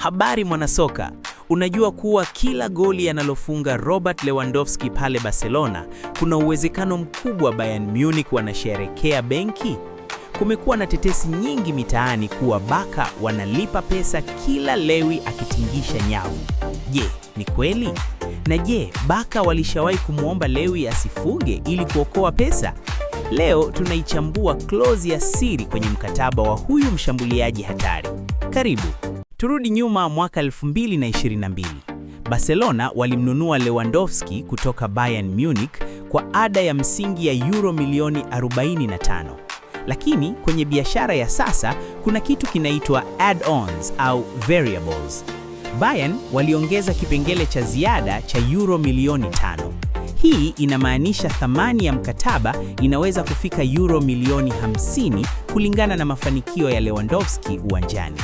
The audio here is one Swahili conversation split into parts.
Habari mwanasoka, unajua kuwa kila goli analofunga Robert Lewandowski pale Barcelona, kuna uwezekano mkubwa Bayern Munich wanasherehekea benki? Kumekuwa na tetesi nyingi mitaani kuwa Barca wanalipa pesa kila Lewi akitingisha nyavu. Je, ni kweli? Na je, Barca walishawahi kumwomba Lewi asifunge ili kuokoa pesa? Leo tunaichambua clause ya siri kwenye mkataba wa huyu mshambuliaji hatari. Karibu. Turudi nyuma mwaka 2022. Barcelona walimnunua Lewandowski kutoka Bayern Munich kwa ada ya msingi ya euro milioni 45. Lakini kwenye biashara ya sasa kuna kitu kinaitwa add-ons au variables. Bayern waliongeza kipengele cha ziada cha euro milioni 5. Hii inamaanisha thamani ya mkataba inaweza kufika euro milioni 50 kulingana na mafanikio ya Lewandowski uwanjani.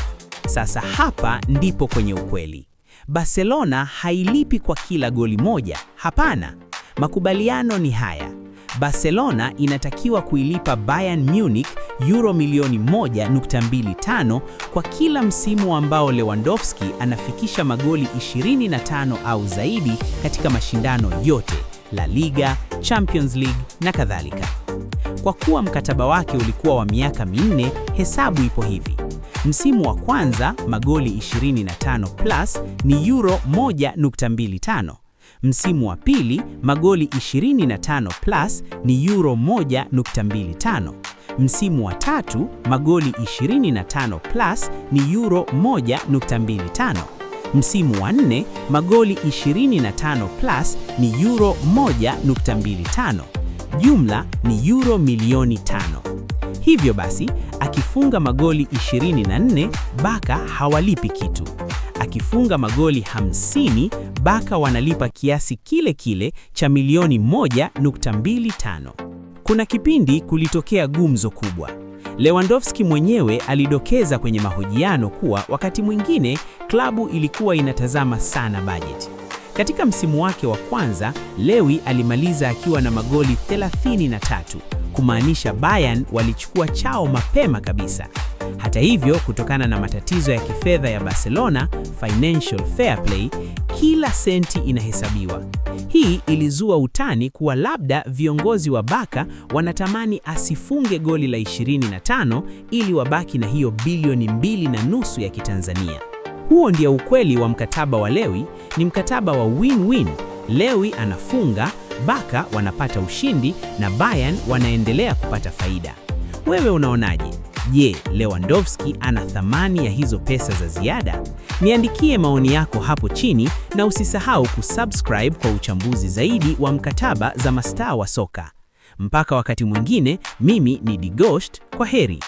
Sasa hapa ndipo kwenye ukweli. Barcelona hailipi kwa kila goli moja. Hapana. Makubaliano ni haya. Barcelona inatakiwa kuilipa Bayern Munich euro milioni 1.25 kwa kila msimu ambao Lewandowski anafikisha magoli 25 au zaidi katika mashindano yote, La Liga, Champions League na kadhalika. Kwa kuwa mkataba wake ulikuwa wa miaka 4, hesabu ipo hivi. Msimu wa kwanza magoli 25 plus ni euro 1.25. Msimu wa pili magoli 25 plus ni euro 1.25. Msimu wa tatu magoli 25 plus ni euro 1.25. Msimu wa 4 magoli 25 plus ni euro 1.25. Jumla ni euro milioni 5. Hivyo basi, akifunga magoli 24, Barca hawalipi kitu. Akifunga magoli 50, Barca wanalipa kiasi kile kile cha milioni 1.25. Kuna kipindi kulitokea gumzo kubwa. Lewandowski mwenyewe alidokeza kwenye mahojiano kuwa wakati mwingine klabu ilikuwa inatazama sana budget. Katika msimu wake wa kwanza, Lewi alimaliza akiwa na magoli 33, kumaanisha Bayern walichukua chao mapema kabisa. Hata hivyo, kutokana na matatizo ya kifedha ya Barcelona, financial fair play, kila senti inahesabiwa. Hii ilizua utani kuwa labda viongozi wa Barca wanatamani asifunge goli la 25 ili wabaki na hiyo bilioni 2.5 ya Kitanzania. Huo ndio ukweli wa mkataba wa Lewi, ni mkataba wa win-win. Lewi anafunga, Barca wanapata ushindi na Bayern wanaendelea kupata faida. Wewe unaonaje? Je, Lewandowski ana thamani ya hizo pesa za ziada? Niandikie maoni yako hapo chini na usisahau kusubscribe kwa uchambuzi zaidi wa mkataba za mastaa wa soka. Mpaka wakati mwingine, mimi ni Digost, kwa heri.